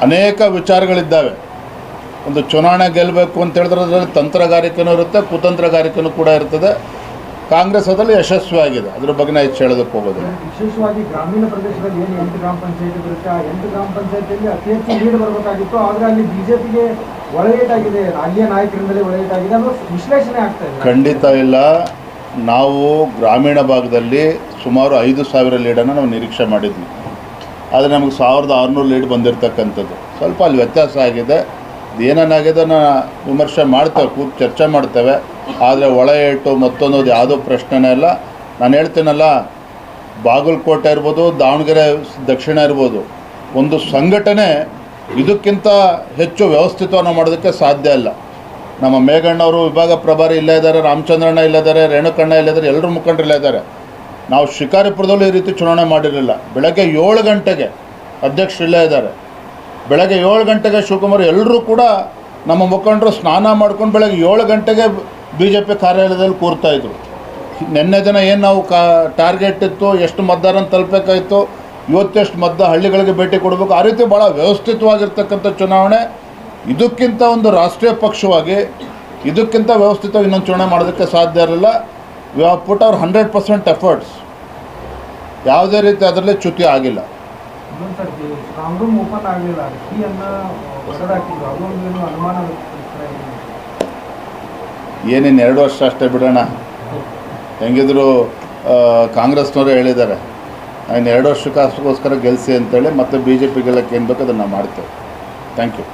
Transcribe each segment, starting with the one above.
ಅನೇಕ ವಿಚಾರಗಳಿದ್ದಾವೆ. ಒಂದು ಚುನಾವಣೆ ಗೆಲ್ಲಬೇಕು ಅಂತ ಹೇಳಿದ್ರೆ ಅದರಲ್ಲಿ ತಂತ್ರಗಾರಿಕೆನೂ ಇರುತ್ತೆ, ಕುತಂತ್ರಗಾರಿಕೆನೂ ಕೂಡ ಇರ್ತದೆ. ಕಾಂಗ್ರೆಸ್ ಅದರಲ್ಲಿ ಯಶಸ್ವಿಯಾಗಿದೆ. ಅದ್ರ ಬಗ್ಗೆ ನಾವು ಹೆಚ್ಚು ಹೇಳೋದಕ್ಕೆ ಹೋಗೋದಿಲ್ಲ. ವಿಶೇಷವಾಗಿ ಗ್ರಾಮೀಣ ಪ್ರದೇಶದಲ್ಲಿ ಏನು 8 ಗ್ರಾಮ ಪಂಚಾಯತಿ ಬರುತ್ತೆ, ಆ 8 ಗ್ರಾಮ ಪಂಚಾಯತಿಯಲ್ಲಿ ಅತಿ ಹೆಚ್ಚು ಲೀಡ್ ಬರಬೇಕಾಗಿತ್ತು. ಆದರೆ ಅಲ್ಲಿ ಬಿಜೆಪಿಗೆ ಒಳಗೇಟಾಗಿದೆ, ಅಲ್ಲಿಯ ನಾಯಕರಿಂದಲೇ ಒಳಗೇಟಾಗಿದೆ ಅನ್ನೋ ವಿಶ್ಲೇಷಣೆ ಆಗ್ತಾ ಇದೆ. ಖಂಡಿತ ಇಲ್ಲ. ನಾವು ಗ್ರಾಮೀಣ ಭಾಗದಲ್ಲಿ ಸುಮಾರು 5,000 ಲೀಡನ್ನು ನಾವು ನಿರೀಕ್ಷೆ ಮಾಡಿದ್ವಿ. ಆದರೆ ನಮಗೆ 1,600 ಲೀಡ್ ಬಂದಿರತಕ್ಕಂಥದ್ದು. ಸ್ವಲ್ಪ ಅಲ್ಲಿ ವ್ಯತ್ಯಾಸ ಆಗಿದೆ. ಏನೇನಾಗಿದೆ ವಿಮರ್ಶೆ ಮಾಡ್ತೇವೆ, ಕೂತು ಚರ್ಚೆ ಮಾಡ್ತೇವೆ. ಆದರೆ ಒಳ ಏಟು ಮತ್ತೊಂದು ಯಾವುದೋ ಪ್ರಶ್ನೆನೇ ಇಲ್ಲ. ನಾನು ಹೇಳ್ತೀನಲ್ಲ, ಬಾಗಲಕೋಟೆ ಇರ್ಬೋದು, ದಾವಣಗೆರೆ ದಕ್ಷಿಣ ಇರ್ಬೋದು, ಒಂದು ಸಂಘಟನೆ ಇದಕ್ಕಿಂತ ಹೆಚ್ಚು ವ್ಯವಸ್ಥಿತವನ್ನು ಮಾಡೋದಕ್ಕೆ ಸಾಧ್ಯ ಇಲ್ಲ. ನಮ್ಮ ಮೇಘಣ್ಣವರು ವಿಭಾಗ ಪ್ರಭಾರಿ ಇಲ್ಲೇ ಇದ್ದಾರೆ, ರಾಮಚಂದ್ರಣ್ಣ ಇಲ್ಲಿದ್ದಾರೆ, ರೇಣುಕಣ್ಣ ಇಲ್ಲಿದ್ದಾರೆ, ಎಲ್ಲರೂ ಮುಖಂಡರು ಇಲ್ಲೇ ಇದ್ದಾರೆ. ನಾವು ಶಿಕಾರಿಪುರದಲ್ಲೂ ಈ ರೀತಿ ಚುನಾವಣೆ ಮಾಡಿರಲಿಲ್ಲ. ಬೆಳಗ್ಗೆ 7 ಗಂಟೆಗೆ ಅಧ್ಯಕ್ಷರು ಇಲ್ಲೇ ಇದ್ದಾರೆ. ಬೆಳಗ್ಗೆ 7 ಗಂಟೆಗೆ ಶಿವಕುಮಾರ್ ಎಲ್ಲರೂ ಕೂಡ ನಮ್ಮ ಮುಖಂಡರು ಸ್ನಾನ ಮಾಡ್ಕೊಂಡು ಬೆಳಗ್ಗೆ 7 ಗಂಟೆಗೆ BJP ಕಾರ್ಯಾಲಯದಲ್ಲಿ ಕೂರ್ತಾಯಿದ್ರು. ನಿನ್ನೆ ದಿನ ಏನು ನಾವು ಟಾರ್ಗೆಟ್ ಇತ್ತು, ಎಷ್ಟು ಮತದಾರನ ತಲುಪಬೇಕಾಯಿತು, ಇವತ್ತೆಷ್ಟು ಹಳ್ಳಿಗಳಿಗೆ ಭೇಟಿ ಕೊಡಬೇಕು, ಆ ರೀತಿ ಭಾಳ ವ್ಯವಸ್ಥಿತವಾಗಿರ್ತಕ್ಕಂಥ ಚುನಾವಣೆ. ಇದಕ್ಕಿಂತ ಒಂದು ರಾಷ್ಟ್ರೀಯ ಪಕ್ಷವಾಗಿ ಇದಕ್ಕಿಂತ ವ್ಯವಸ್ಥಿತವಾಗಿ ಇನ್ನೊಂದು ಚುನಾವಣೆ ಮಾಡೋದಕ್ಕೆ ಸಾಧ್ಯ ಇರಲಿಲ್ಲ. We have put hour 100% efforts. ಯಾವುದೇ ರೀತಿ ಅದರಲ್ಲಿ ಚ್ಯುತಿ ಆಗಿಲ್ಲ. ಏನೇನು 2 ವರ್ಷ ಅಷ್ಟೇ ಬಿಡೋಣ. ಹೆಂಗಿದ್ರು ಕಾಂಗ್ರೆಸ್ನವರು ಹೇಳಿದ್ದಾರೆ, ಇನ್ನು 2 ವರ್ಷಕ್ಕೋಸ್ಕರ ಗೆಲ್ಲಿಸಿ ಅಂತೇಳಿ. ಮತ್ತೆ BJP ಗೆಲ್ಲಕ್ಕೆ ಏನು ಬೇಕು ಅದನ್ನು ನಾವು ಮಾಡ್ತೇವೆ. Thank you.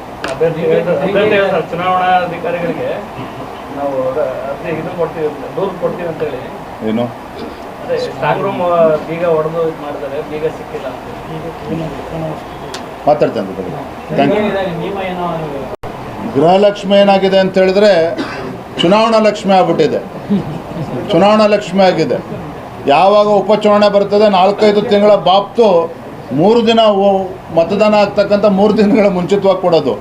ಚುನಾವಣಾಧಿಕಾರಿಗಳಿಗೆ ನಾವು ಇದು ಕೊಡ್ತೀವಿ, ದೂರು ಕೊಡ್ತೀವಿ ಅಂತೇಳಿ ಏನು ಸ್ಟ್ರಾಂಗ್ ರೂಮ್ ಬೀಗ ಹೊಡೆದು ಇದು ಮಾಡಿದ್ದಾರೆ, ಬೀಗ ಸಿಕ್ಕಿಲ್ಲ ಮಾತಾಡ್ತೇನೆ. Thank you. ಗೃಹಲಕ್ಷ್ಮಿ ಏನಾಗಿದೆ ಅಂತ ಹೇಳಿದ್ರೆ ಚುನಾವಣಾ ಲಕ್ಷ್ಮಿ ಆಗ್ಬಿಟ್ಟಿದೆ. ಚುನಾವಣಾ ಲಕ್ಷ್ಮಿ ಆಗಿದೆ. ಯಾವಾಗ ಉಪಚುನಾವಣೆ ಬರ್ತದೆ 4-5 ತಿಂಗಳ ಬಾಪ್ತು 3 ದಿನ ಮತದಾನ ಆಗ್ತಕ್ಕಂಥ 3 ದಿನಗಳ ಮುಂಚಿತವಾಗಿ ಕೊಡೋದು.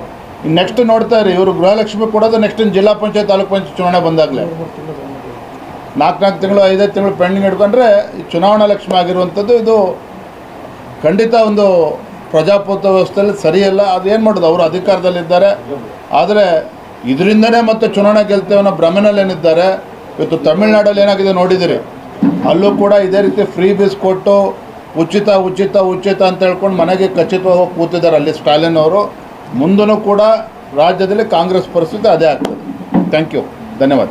ನೆಕ್ಸ್ಟ್ ನೋಡ್ತಾ ಇರಿ, ಇವರು ಗೃಹಲಕ್ಷ್ಮಿ ಕೊಡೋದು ನೆಕ್ಸ್ಟ್ ಜಿಲ್ಲಾ ಪಂಚಾಯತ್ ತಾಲೂಕು ಪಂಚಾಯತ್ ಚುನಾವಣೆ ಬಂದಾಗಲೇ. 4 ತಿಂಗಳು 5 ತಿಂಗಳು ಪೆಂಡಿಂಗ್ ಇಟ್ಕೊಂಡ್ರೆ ಈ ಚುನಾವಣಾ ಲಕ್ಷ್ಮಿ ಆಗಿರುವಂಥದ್ದು ಇದು ಖಂಡಿತ ಒಂದು ಪ್ರಜಾಪ್ರಭುತ್ವ ವ್ಯವಸ್ಥೆಯಲ್ಲಿ ಸರಿಯಲ್ಲ. ಅದು ಏನು ಮಾಡೋದು, ಅವರು ಅಧಿಕಾರದಲ್ಲಿದ್ದಾರೆ. ಆದರೆ ಇದರಿಂದನೇ ಮತ್ತೆ ಚುನಾವಣೆ ಗೆಲ್ತೇವೆ ಅನ್ನೋ ಭ್ರಮೆನಲ್ಲಿ ಏನಿದ್ದಾರೆ. ಇವತ್ತು ತಮಿಳುನಾಡಲ್ಲಿ ಏನಾಗಿದೆ ನೋಡಿದ್ದೀರಿ, ಅಲ್ಲೂ ಕೂಡ ಇದೇ ರೀತಿ ಫ್ರೀ ಬೀಸ್ ಕೊಟ್ಟು ಉಚಿತ ಉಚಿತ ಉಚಿತ ಅಂತ ಹೇಳ್ಕೊಂಡು ಮನೆಗೆ ಖಚಿತವಾಗಿ ಕೂತಿದ್ದಾರೆ ಅಲ್ಲಿ ಸ್ಟಾಲಿನ್ ಅವರು. ಮುಂದೂ ಕೂಡ ರಾಜ್ಯದಲ್ಲಿ ಕಾಂಗ್ರೆಸ್ ಪರಿಸ್ಥಿತಿ ಅದೇ ಆಗ್ತದೆ. ಥ್ಯಾಂಕ್ ಯು, ಧನ್ಯವಾದ.